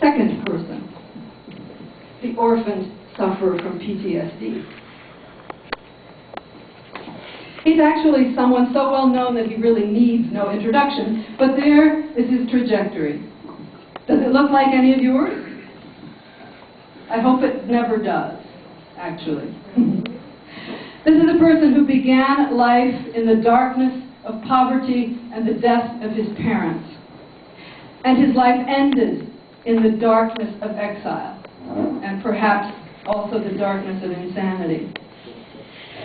Second person, the orphaned sufferer from PTSD. He's actually someone so well known that he really needs no introduction, but there is his trajectory. Does it look like any of yours? I hope it never does, actually. This is a person who began life in the darkness of poverty and the death of his parents. And his life ended in the darkness of exile, and perhaps also the darkness of insanity.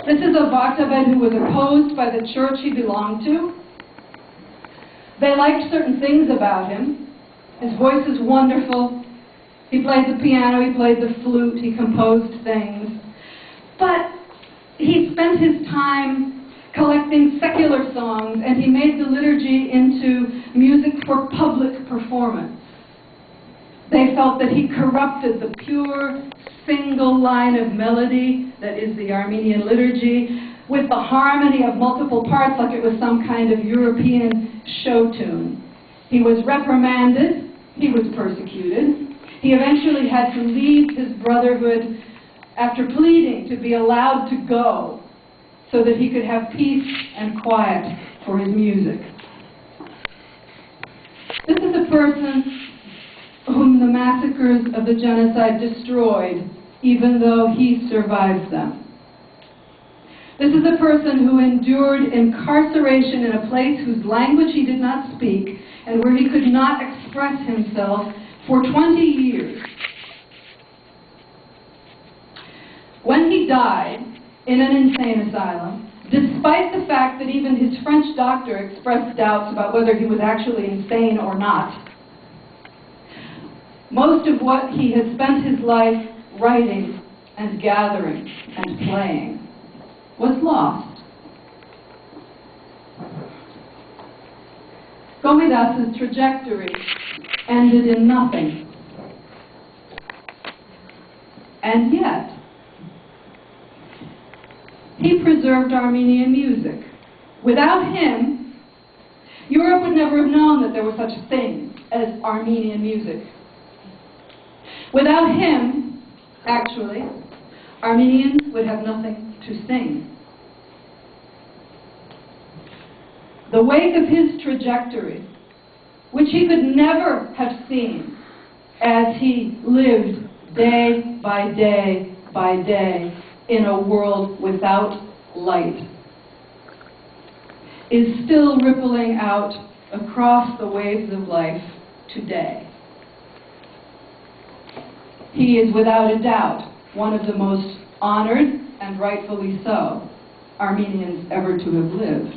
This is a Vartabed who was opposed by the church he belonged to. They liked certain things about him. His voice is wonderful. He played the piano, he played the flute, he composed things. But he spent his time collecting secular songs, and he made the liturgy into music for public performance. They felt that he corrupted the pure, single line of melody that is the Armenian liturgy with the harmony of multiple parts like it was some kind of European show tune. He was reprimanded. He was persecuted. He eventually had to leave his brotherhood after pleading to be allowed to go so that he could have peace and quiet for his music. This is a person whom the massacres of the genocide destroyed, even though he survived them. This is a person who endured incarceration in a place whose language he did not speak and where he could not express himself for 20 years. When he died in an insane asylum, despite the fact that even his French doctor expressed doubts about whether he was actually insane or not, most of what he had spent his life writing and gathering and playing was lost. Gomidas' trajectory ended in nothing. And yet, he preserved Armenian music. Without him, Europe would never have known that there was such a thing as Armenian music. Without him, actually, Armenians would have nothing to sing. The wake of his trajectory, which he could never have seen as he lived day by day by day in a world without light, is still rippling out across the waves of life today. He is without a doubt one of the most honored, and rightfully so, Armenians ever to have lived.